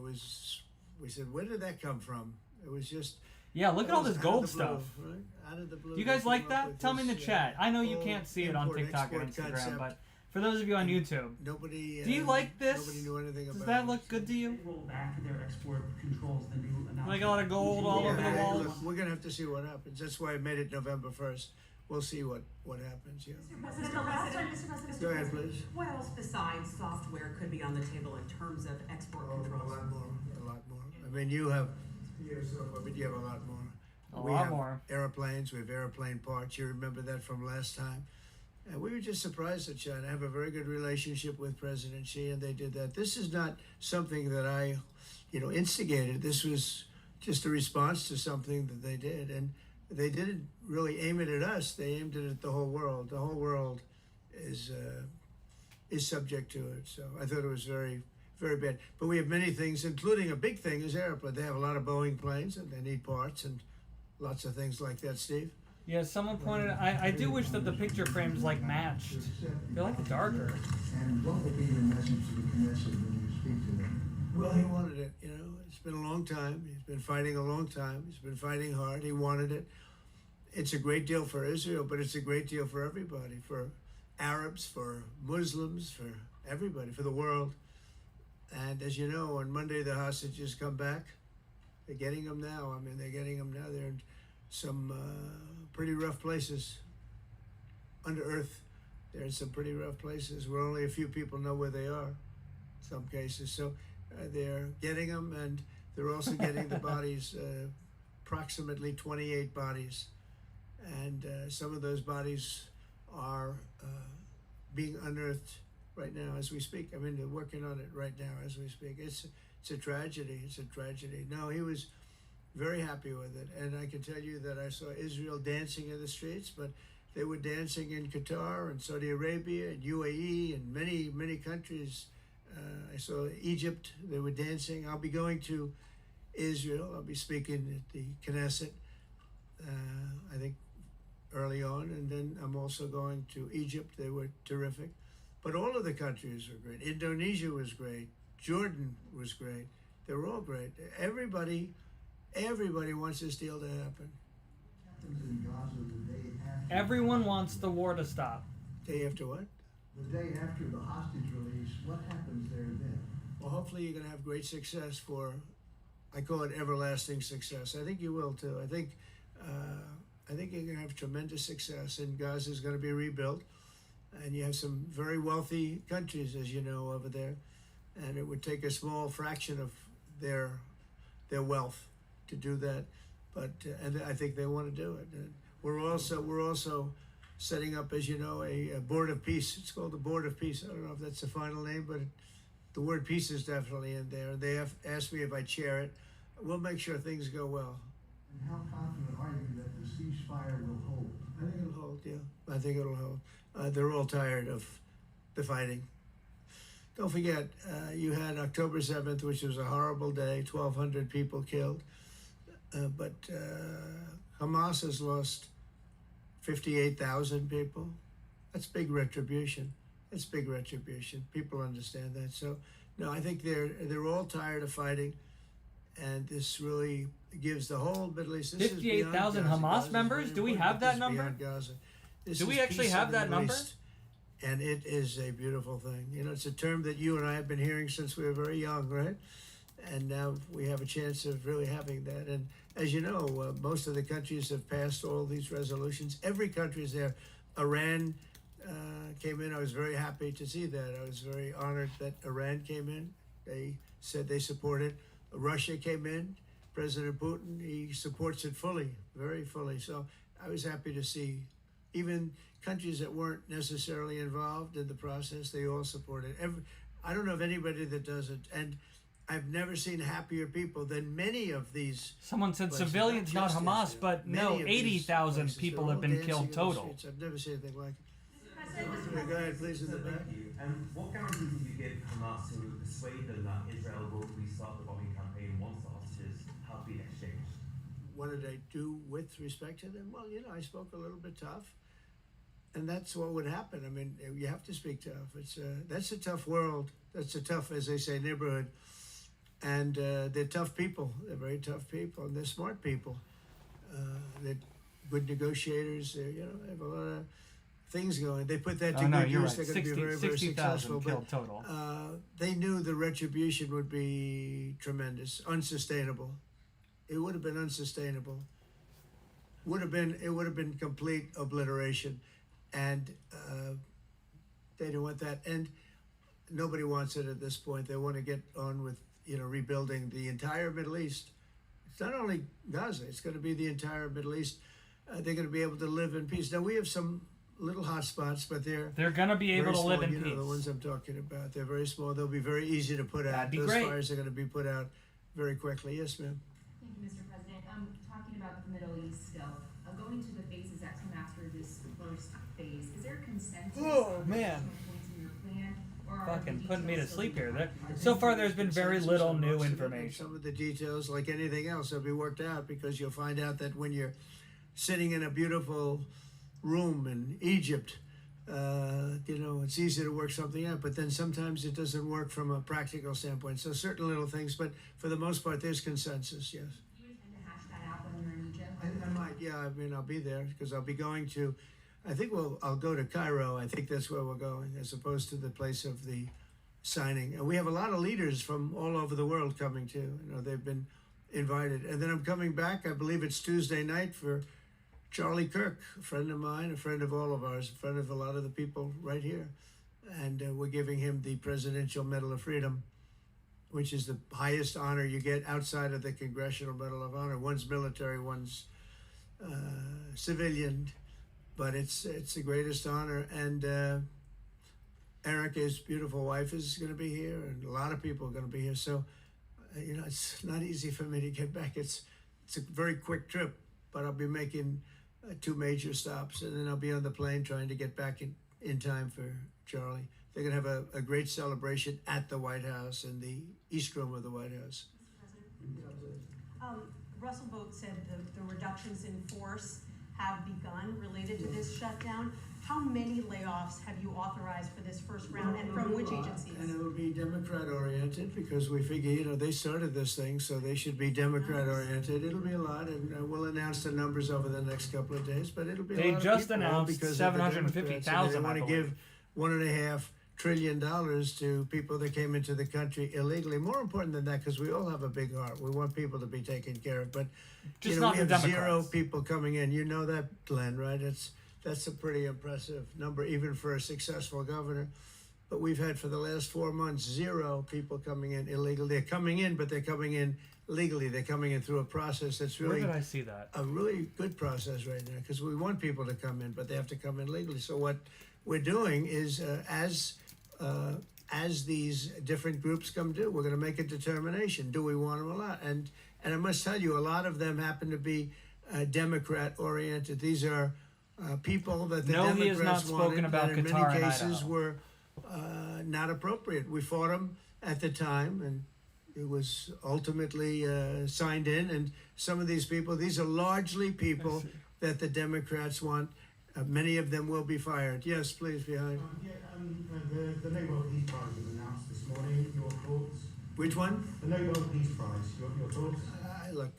we said, where did that come from? It was just. Yeah, look at all this gold stuff. Blue, right? Out of the blue. Do you guys like that? Tell me in the chat. I know you can't see it on TikTok and Instagram, concept. but for those of you on YouTube, Nobody. do you like this? Nobody knew anything about Does that it. look good to you? Roll back their export controls, the new announcement. Like a lot of gold all over the walls? Look, we're gonna have to see what happens. That's why I made it November 1st. We'll see what happens. Yeah. Mr. President, Go ahead, please. what else besides software could be on the table in terms of export A controls? lot more. A lot more. I mean, you have a lot more. A lot more. Airplanes. We have airplane parts. You remember that from last time. And we were just surprised that China. I have a very good relationship with President Xi, and they did that. This is not something that I, instigated. This was just a response to something that they did. And they didn't really aim it at us. They aimed it at the whole world. The whole world is subject to it. So I thought it was very, very bad. But we have many things, including a big thing is airplane. They have a lot of Boeing planes, and they need parts and lots of things like that, Steve. Yeah, someone pointed. I do wish that the picture frames matched. They're darker. And what would be your message to the Knesset when you speak to them? Well, he wanted it. It's been a long time. He's been fighting a long time. He's been fighting hard. He wanted it. It's a great deal for Israel, but it's a great deal for everybody, for Arabs, for Muslims, for everybody, for the world. And as you know, on Monday the hostages come back. They're getting them now. I mean, they're getting them now. They're in some pretty rough places under earth. They're in some pretty rough places where only a few people know where they are, in some cases. So they're getting them, and they're also getting the bodies, approximately 28 bodies. And some of those bodies are being unearthed right now as we speak. I mean, they're working on it right now as we speak. It's a tragedy. It's a tragedy. No, he was very happy with it. And I can tell you that I saw Israel dancing in the streets, but they were dancing in Qatar and Saudi Arabia and UAE and many, many countries. I saw Egypt. They were dancing. I'll be going to Israel. I'll be speaking at the Knesset, I think, early on. And then I'm also going to Egypt. They were terrific. But all of the countries were great. Indonesia was great. Jordan was great. They were all great. Everybody wants this deal to happen. In Gaza the day after. Everyone wants the war to stop. Day after what? The day after the hostage release, what happens there then? Well, hopefully you're going to have great success for, I call it everlasting success. I think you will too. I think you're going to have tremendous success, and Gaza is going to be rebuilt. And you have some very wealthy countries, as you know, over there. And it would take a small fraction of their wealth to do that, but and I think they want to do it. And we're also setting up, as you know, a board of peace. It's called the Board of Peace. I don't know if that's the final name, but the word peace is definitely in there. They have asked me if I chair it. We'll make sure things go well. And how confident are you that the ceasefire will hold? I think it'll hold. Yeah, I think it'll hold. They're all tired of the fighting. Don't forget, you had October 7th, which was a horrible day, 1,200 people killed. But Hamas has lost 58,000 people. That's big retribution. That's big retribution. People understand that. So, no, I think they're all tired of fighting, and this really gives the whole Middle East. 58,000 Hamas members? Do we have that number? Do we actually have that number? And it is a beautiful thing. It's a term that you and I have been hearing since we were very young, right? And now we have a chance of really having that. And as you know, most of the countries have passed all these resolutions. Every country is there. Iran came in. I was very happy to see that. I was very honored that Iran came in. They said they support it. Russia came in. President Putin, he supports it fully, very fully. So I was happy to see even countries that weren't necessarily involved in the process, they all support it. I don't know of anybody that doesn't. And I've never seen happier people than many of these. Someone said places. civilians, not Hamas, Israel. but Many no, of these 80,000 places, people they're have all been dancing killed in the total. streets. I've never seen anything like it. Yeah, go ahead, please, in the back. Thank you. What guarantees did you give Hamas to persuade them that Israel will restart the bombing campaign once the hostages have been exchanged? What did I do with respect to them? Well, I spoke a little bit tough, and that's what would happen. I mean, you have to speak tough. That's a tough world. That's a tough, as they say, neighborhood, and they're tough people. They're very tough people, and they're smart people. They're good negotiators. They have a lot of things going. They put that to Oh no, good you're use. right. They're going to be very, very 60,000 successful. killed But total. they knew the retribution would be tremendous, unsustainable. It would have been unsustainable. It would have been complete obliteration, and they didn't want that. And nobody wants it at this point. They want to get on with rebuilding the entire Middle East. It's not only Gaza. It's going to be the entire Middle East. They're going to be able to live in peace. Now we have some little hot spots, but they're going to be able very to small. live in peace. The ones I'm talking about, they're very small. They'll be very easy to put out. That'd be Those great. fires are going to be put out very quickly. Yes, ma'am. Thank you, Mr. President. Talking about the Middle East still, going to the phases that come after this first phase, is there a consensus? Oh, on man. additional points in your plan, or are Fucking the putting me to details sleep still here. being finalized? So far, there's been very Consensus little on new most of it, and information. some of the details, like anything else, will be worked out because you'll find out that when you're sitting in a beautiful room in Egypt, it's easy to work something out, but then sometimes it doesn't work from a practical standpoint. So certain little things, but for the most part, there's consensus, yes. Do you intend to hash that out when you're in Egypt? I might, yeah. I mean, I'll be there because I'll be going to. I'll go to Cairo. I think that's where we're going, as opposed to the place of the signing. And we have a lot of leaders from all over the world coming too. They've been invited. And then I'm coming back. I believe it's Tuesday night for Charlie Kirk, a friend of mine, a friend of all of ours, a friend of a lot of the people right here. And we're giving him the Presidential Medal of Freedom, which is the highest honor you get outside of the Congressional Medal of Honor. One's military, one's civilian, but it's the greatest honor. And Erica's beautiful wife is going to be here, and a lot of people are going to be here. So, it's not easy for me to get back. It's a very quick trip, but I'll be making 2 major stops, and then I'll be on the plane trying to get back in time for Charlie. They're going to have a great celebration at the White House, in the East Room of the White House. Russell Vogt said the reductions in force have begun related to this shutdown. How many layoffs have you authorized for this first round, and from which agencies? And it will be Democrat-oriented because we figure, they started this thing, so they should be Democrat-oriented. It'll be a lot, and we'll announce the numbers over the next couple of days, but it'll be a They lot of just people, all announced because of the 750,000, Democrats, and I they want to give $1.5 trillion to people that came into the country illegally. More important than that, because we all have a big heart. We want people to be taken care of, but Just not we the have 0 Democrats. people coming in. You know that, Glenn, right? That's a pretty impressive number, even for a successful governor. But we've had for the last 4 months 0 people coming in illegally. They're coming in, but they're coming in legally. They're coming in through a process that's Where really did I see that? a really good process right now, because we want people to come in, but they have to come in legally. So what we're doing is, as these different groups come due, we're going to make a determination. Do we want them a lot? And I must tell you, a lot of them happen to be Democrat-oriented. These are people that the No, he has Democrats not spoken wanted, about that in Qatar many and cases Idaho. were not appropriate. We fought them at the time, and it was ultimately signed in. And some of these people, these are largely people that the Democrats want. Many of them will be fired. Yes, please, behind. The Nobel Peace Prize was announced this morning. Your thoughts? Which one? The Nobel Peace Prize. Your thoughts? Look,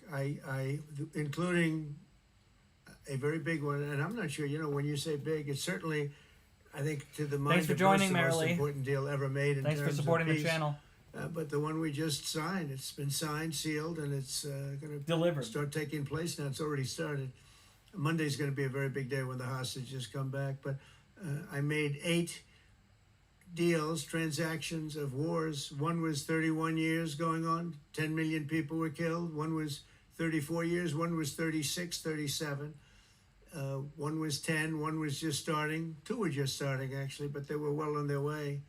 including a very big one, and I'm not sure. When you say big, it's certainly, I think, to the mind Thanks for of joining, most, the most Marilee. important deal ever made in Thanks for terms supporting of the peace. channel. But the one we just signed, it's been signed, sealed, and it's going to Delivered. start taking place now. It's already started. Monday's going to be a very big day when the hostages come back. But I made 8 deals, transactions of wars. One was 31 years going on. 10 million people were killed. One was 34 years. One was 36, 37. One was 10. One was just starting. 2 were just starting, actually, but they were well on their way.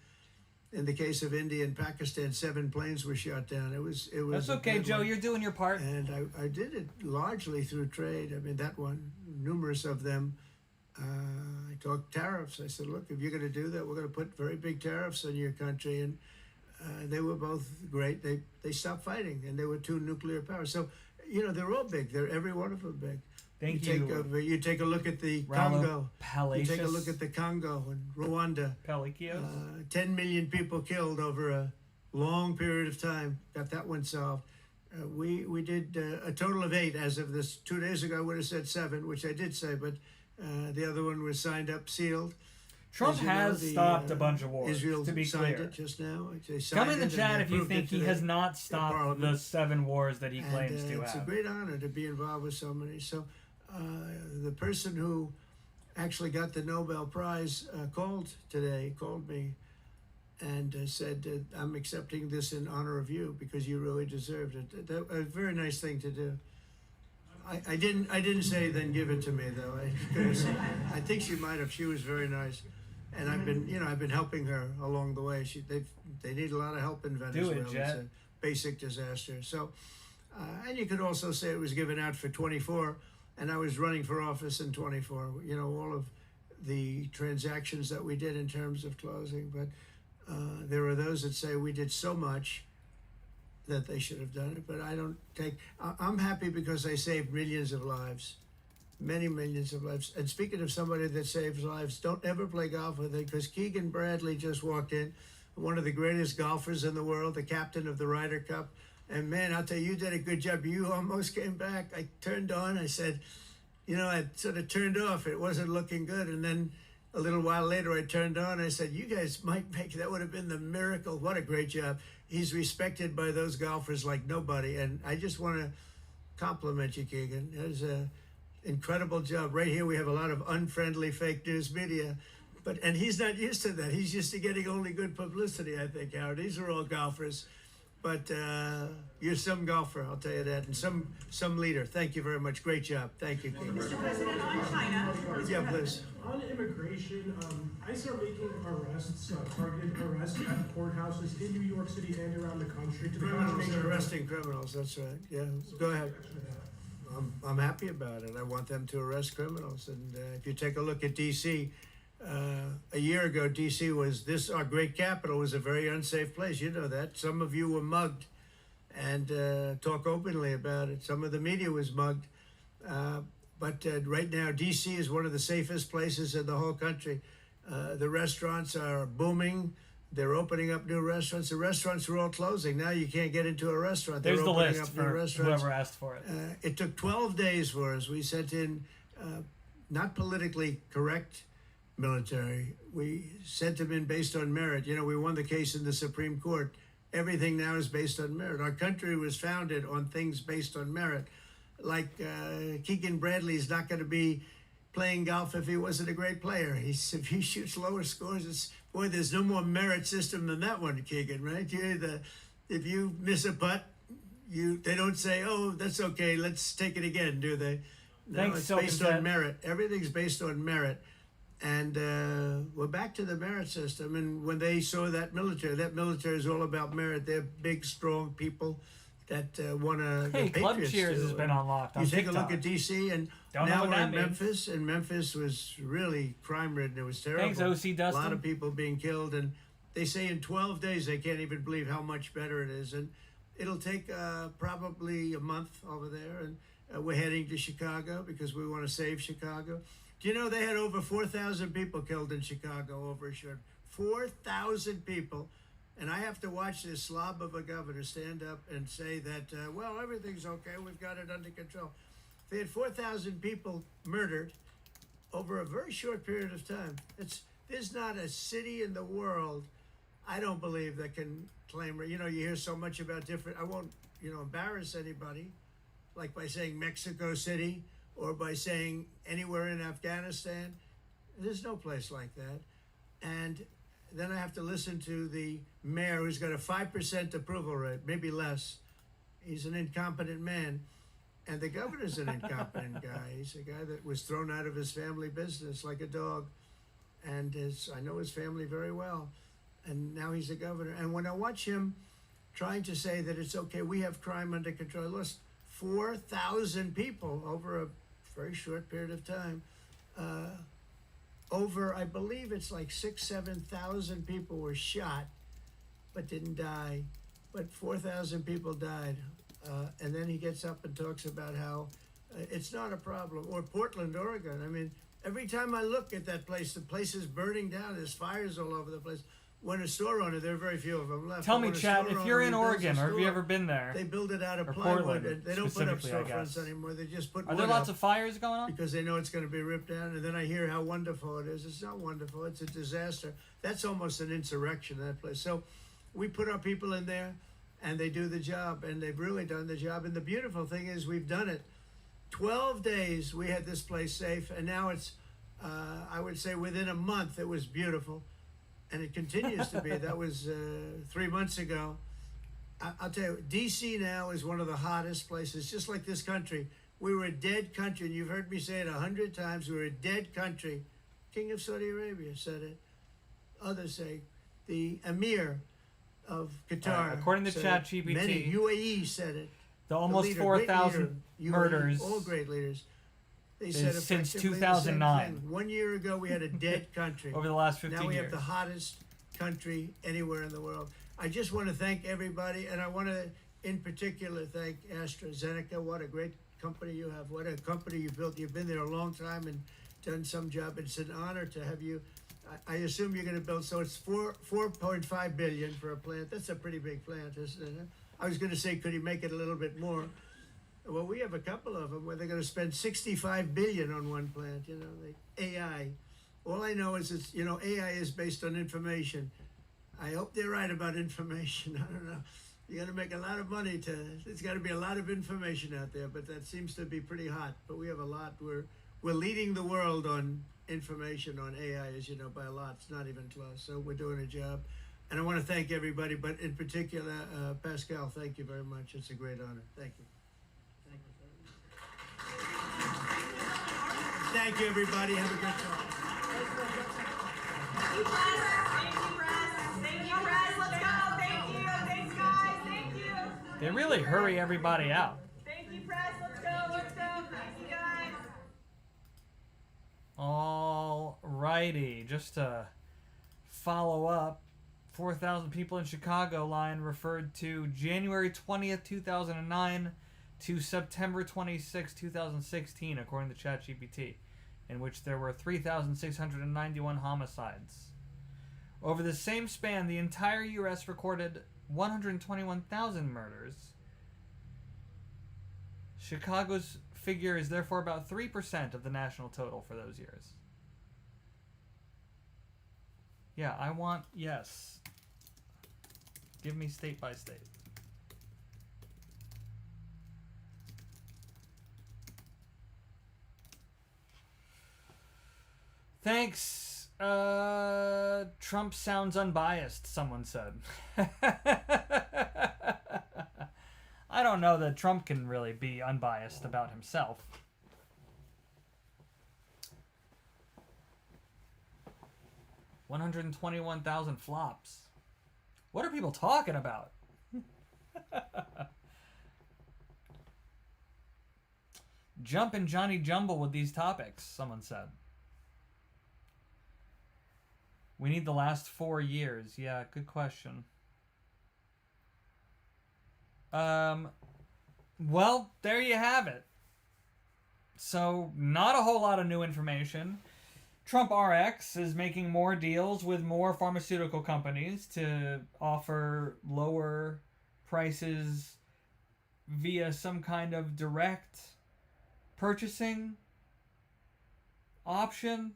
In the case of India and Pakistan, 7 planes were shot down. It was. That's a okay, bad Joe. one. You're doing your part. And I did it largely through trade. I mean, that one, numerous of them I talked tariffs. I said, look, if you're going to do that, we're going to put very big tariffs on your country. And they were both great. They stopped fighting, and there were two nuclear powers. So, you know, they're all big. They're every one of them big. Thank you. you. You take a look at the Rallo Congo. You take a look at the Congo and Rwanda. 10 million people killed over a long period of time. Got that one solved. We did a total of 8 as of this 2 days ago. I would have said 7, which I did say, but the other one was signed up, sealed. Trump has stopped a bunch of wars. Israel to be signed clear, it just now. Come in the chat if you think he has not stopped the 7 wars that he claims to have. It's a great honor to be involved with so many. So, the person who actually got the Nobel Prize called me, and said, "I'm accepting this in honor of you because you really deserved it." A very nice thing to do. I didn't say then give it to me though. I think she might have. She was very nice, and I've been helping her along the way. They need a lot of help in Venezuela. Do it, Jet. It's a basic disaster. So, and you could also say it was given out for 24, and I was running for office in 24. You know, all of the transactions that we did in terms of closing, but there are those that say we did so much that they should have done it, but I don't take. I'm happy because I saved millions of lives, many millions of lives. And speaking of somebody that saves lives, don't ever play golf with it, because Keegan Bradley just walked in, one of the greatest golfers in the world, the captain of the Ryder Cup. And man, I'll tell you, you did a good job. You almost came back. I turned on. I said, I sort of turned off. It wasn't looking good. And then a little while later, I turned on. I said, you guys might make, that would have been the miracle. What a great job. He's respected by those golfers like nobody. And I just want to compliment you, Keegan. It was an incredible job. Right here, we have a lot of unfriendly fake news media. And he's not used to that. He's used to getting only good publicity, I think, Howard. These are all golfers. But you're some golfer, I'll tell you that, and some leader. Thank you very much. Great job. Thank you, Keegan. Mr. President, on China. Yeah, please. On immigration, ICE are making arrests, targeted arrests at courthouses in New York City and around the country. They're arresting criminals, that's right. Yeah, go ahead. I'm happy about it. I want them to arrest criminals. And if you take a look at D.C., a year ago, D.C. was our great capital was a very unsafe place. You know that. Some of you were mugged, and talk openly about it. Some of the media was mugged. But right now, D.C. is one of the safest places in the whole country. The restaurants are booming. They're opening up new restaurants. The restaurants were all closing. Now you can't get into a restaurant. There's They're the opening list up new for restaurants. whoever asked for it. It took 12 days for us. We sent in not politically correct military. We sent them in based on merit. We won the case in the Supreme Court. Everything now is based on merit. Our country was founded on things based on merit. Like Keegan Bradley is not going to be playing golf if he wasn't a great player. If he shoots lower scores, there's no more merit system than that one, Keegan, right? If you miss a putt, they don't say, "Oh, that's okay, let's take it again," do they? No, it's based on merit. Everything's based on merit. And we're back to the merit system. And when they saw that military is all about merit. They're big, strong people that want to. Hey, Club Cheers has been unlocked on You take TikTok. a look at D.C. and now we're in Memphis. And Memphis was really crime-ridden. It was terrible. Thanks, O.C. Dustin. A lot of people being killed. And they say in 12 days they can't even believe how much better it is. And it'll take probably a month over there. And we're heading to Chicago because we want to save Chicago. Do you know they had over 4,000 people killed in Chicago over a short 4,000 people. And I have to watch this slob of a governor stand up and say that, well, everything's okay. We've got it under control. They had 4,000 people murdered over a very short period of time. There's not a city in the world, I don't believe, that can claim, you hear so much about different, I won't, embarrass anybody, like by saying Mexico City, or by saying anywhere in Afghanistan. There's no place like that. And then I have to listen to the mayor who's got a 5% approval rate, maybe less. He's an incompetent man. And the governor's an incompetent guy. He's a guy that was thrown out of his family business like a dog. And I know his family very well. And now he's a governor. And when I watch him trying to say that it's okay, we have crime under control, I lost 4,000 people over a very short period of time. over, I believe it's like 7,000 people were shot, but didn't die, but 4,000 people died. And then he gets up and talks about how it's not a problem. Or Portland, Oregon. I mean, every time I look at that place, the place is burning down. There's fires all over the place. When a store owner, there are very few of them left. Tell me, When a Chad, store if you're owner in rebuilds Oregon, a or have you store, ever been there? they build it out of Or plywood. Portland, And they don't put up specifically, I storefronts guess. anymore. They just put Are there wood lots up of fires going on? because they know it's going to be ripped down. And then I hear how wonderful it is. It's not wonderful. It's a disaster. That's almost an insurrection, that place. So we put our people in there, and they do the job, and they've really done the job. And the beautiful thing is we've done it. 12 days we had this place safe, and now it's, I would say within a month it was beautiful. And it continues to be. That was 3 months ago. I'll tell you, D.C. now is one of the hottest places, just like this country. We were a dead country, and you've heard me say it 100 times. We were a dead country. King of Saudi Arabia said it. Others say the Emir of Qatar. According to said ChatGPT, it. Many UAE said it. the almost leader, 4,000 great leader, murders all great leaders. They is said since effectively the same 2009. thing. 1 year ago, we had a dead country. over the last 15 Now we years. have the hottest country anywhere in the world. I just want to thank everybody, and I want to, in particular, thank AstraZeneca. What a great company you have. What a company you built. You've been there a long time and done some job. It's an honor to have you. I assume you're going to build, so it's 4.5 billion for a plant. That's a pretty big plant, isn't it? I was going to say, could he make it a little bit more? Well, we have a couple of them where they're going to spend 65 billion on one plant. You know, AI. All I know is it's, AI is based on information. I hope they're right about information. I don't know. You got to make a lot of money there's got to be a lot of information out there, but that seems to be pretty hot. But we have a lot. We're leading the world on information on AI, as you know, by a lot. It's not even close. So we're doing a job. And I want to thank everybody, but in particular, Pascal, thank you very much. It's a great honor. Thank you. Thank you, everybody. Have a good time. Thank you, press. Thank you, press. Let's go. Thank you. Thanks, guys. Thank you. They really hurry everybody out. Thank you, press. Let's go. Let's go. Thank you, guys. All righty. Just to follow up, 4,000 people in Chicago line referred to January 20th, 2009 to September 26, 2016, according to ChatGPT, in which there were 3,691 homicides. Over the same span, the entire U.S. recorded 121,000 murders. Chicago's figure is therefore about 3% of the national total for those years. Yeah, I want, yes. Give me state by state. Thanks. Trump sounds unbiased, someone said. I don't know that Trump can really be unbiased about himself. $121,000 flops. What are people talking about? Jumping Johnny Jumble with these topics, someone said. We need the last 4 years. Yeah, good question. Well, there you have it. So, not a whole lot of new information. Trump RX is making more deals with more pharmaceutical companies to offer lower prices via some kind of direct purchasing option.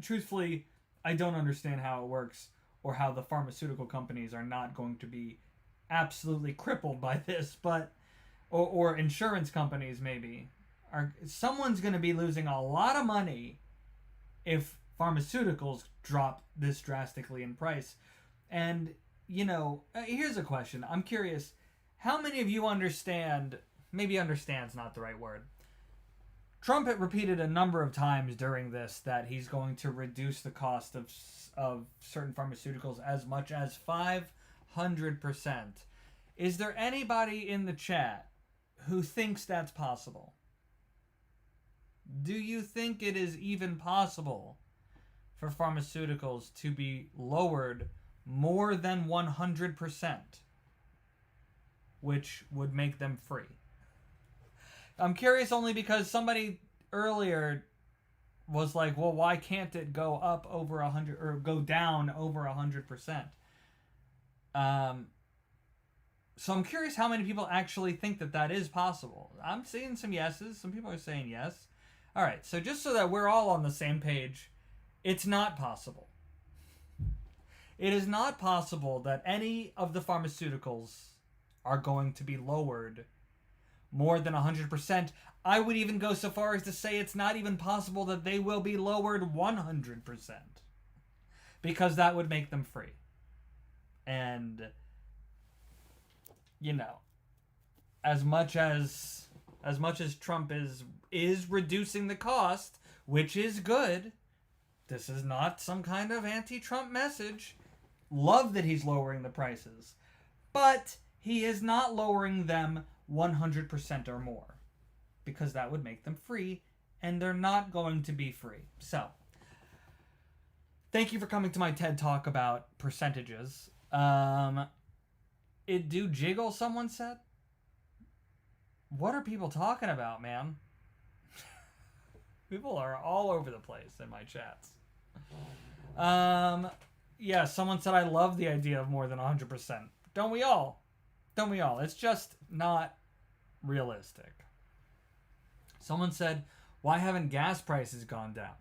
Truthfully, I don't understand how it works or how the pharmaceutical companies are not going to be absolutely crippled by this, but or insurance companies maybe. Someone's going to be losing a lot of money if pharmaceuticals drop this drastically in price. And, here's a question. I'm curious, how many of you understand, maybe understand's not the right word. Trump had repeated a number of times during this that he's going to reduce the cost of certain pharmaceuticals as much as 500%. Is there anybody in the chat who thinks that's possible? Do you think it is even possible for pharmaceuticals to be lowered more than 100%, which would make them free. I'm curious only because somebody earlier was like, well, why can't it go up over 100 or go down over 100%? So I'm curious how many people actually think that that is possible. I'm seeing some yeses. Some people are saying yes. All right, so just so that we're all on the same page, it's not possible. It is not possible that any of the pharmaceuticals are going to be lowered more than 100%. I would even go so far as to say it's not even possible that they will be lowered 100%. Because that would make them free. And, you know, as much as Trump is reducing the cost, which is good, this is not some kind of anti-Trump message. Love that he's lowering the prices. But he is not lowering them 100% or more. Because that would make them free, and they're not going to be free. So, thank you for coming to my TED Talk about percentages. It do jiggle, someone said? What are people talking about, man? People are all over the place in my chats. Yeah, someone said I love the idea of more than 100%. Don't we all? Don't we all? It's just not realistic. Someone said, why haven't gas prices gone down?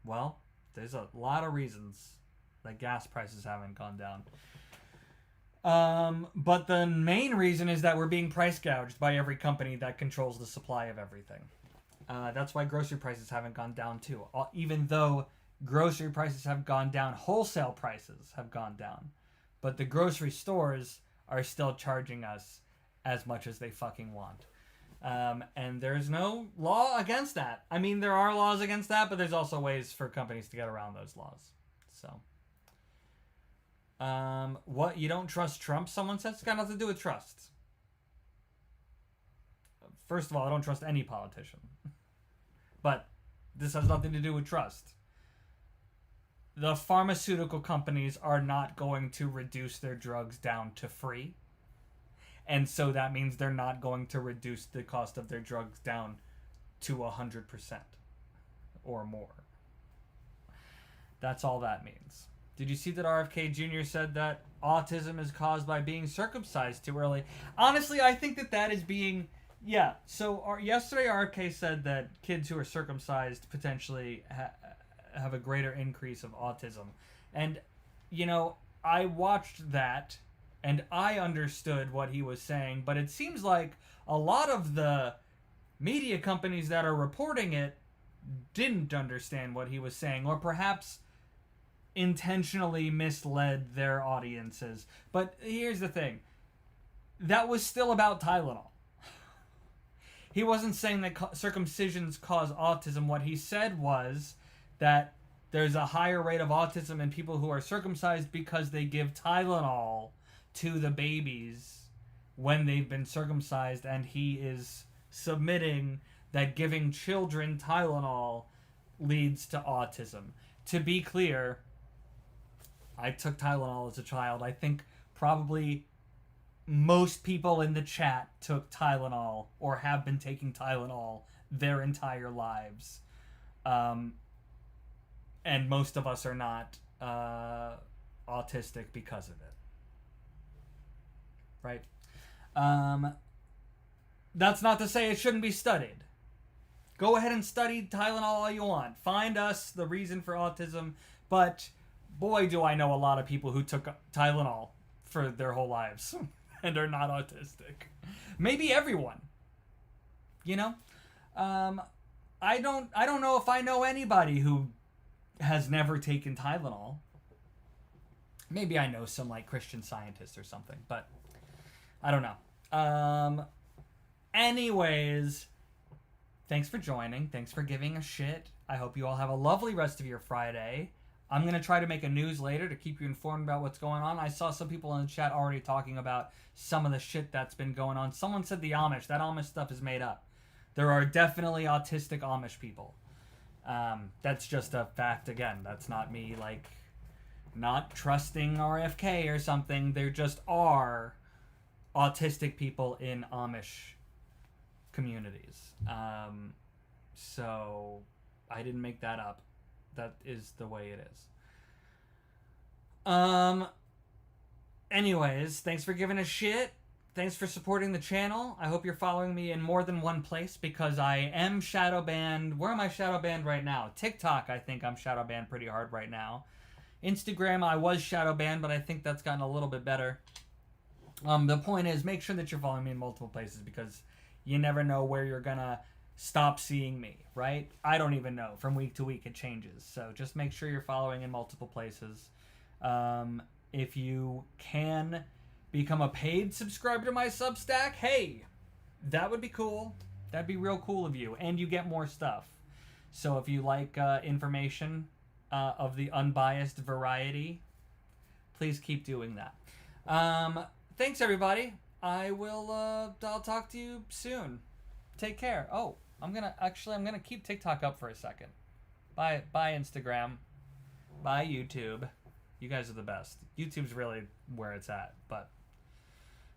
Well, there's a lot of reasons that gas prices haven't gone down. But the main reason is that we're being price gouged by every company that controls the supply of everything. That's why grocery prices haven't gone down too. Even though grocery prices have gone down, wholesale prices have gone down. But the grocery stores are still charging us as much as they fucking want. And there's no law against that. I mean, there are laws against that, but there's also ways for companies to get around those laws. So, what, you don't trust Trump? Someone says it's got nothing to do with trust. First of all, I don't trust any politician. But this has nothing to do with trust. The pharmaceutical companies are not going to reduce their drugs down to free. And so that means they're not going to reduce the cost of their drugs down to 100% or more. That's all that means. Did you see that RFK Jr. said that autism is caused by being circumcised too early? Honestly, I think that is being... Yeah, so yesterday RFK said that kids who are circumcised potentially have a greater increase of autism. And, you know, I watched that and I understood what he was saying, but it seems like a lot of the media companies that are reporting it didn't understand what he was saying, or perhaps intentionally misled their audiences. But here's the thing. That was still about Tylenol. He wasn't saying that circumcisions cause autism. What he said was that there's a higher rate of autism in people who are circumcised because they give Tylenol to the babies when they've been circumcised, and he is submitting that giving children Tylenol leads to autism. To be clear, I took Tylenol as a child. I think probably most people in the chat took Tylenol or have been taking Tylenol their entire lives. And most of us are not autistic because of it. Right? That's not to say it shouldn't be studied. Go ahead and study Tylenol all you want. Find us the reason for autism. But boy, do I know a lot of people who took Tylenol for their whole lives and are not autistic. Maybe everyone. You know? I don't know if I know anybody who has never taken Tylenol. Maybe I know some like Christian Scientist or something, but I don't know. Anyways, thanks for joining. Thanks for giving a shit. I hope you all have a lovely rest of your Friday. I'm going to try to make a news later to keep you informed about what's going on. I saw some people in the chat already talking about some of the shit that's been going on. Someone said the Amish. That Amish stuff is made up. There are definitely autistic Amish people. That's just a fact. Again, that's not me, like, not trusting RFK or something. There just are autistic people in Amish communities. So I didn't make that up. That is the way it is. Anyways, thanks for giving a shit. Thanks for supporting the channel. I hope you're following me in more than one place because I am shadow banned. Where am I shadow banned right now? TikTok, I think I'm shadow banned pretty hard right now. Instagram, I was shadow banned, but I think that's gotten a little bit better. The point is, make sure that you're following me in multiple places because you never know where you're gonna stop seeing me, right? I don't even know. From week to week, it changes. So just make sure you're following in multiple places. If you can become a paid subscriber to my Substack, hey, that would be cool. That'd be real cool of you. And you get more stuff. So if you like information of the unbiased variety, please keep doing that. Thanks, everybody. I'll talk to you soon. Take care. Oh, I'm gonna keep TikTok up for a second. Bye Instagram. Bye YouTube. You guys are the best. YouTube's really where it's at, but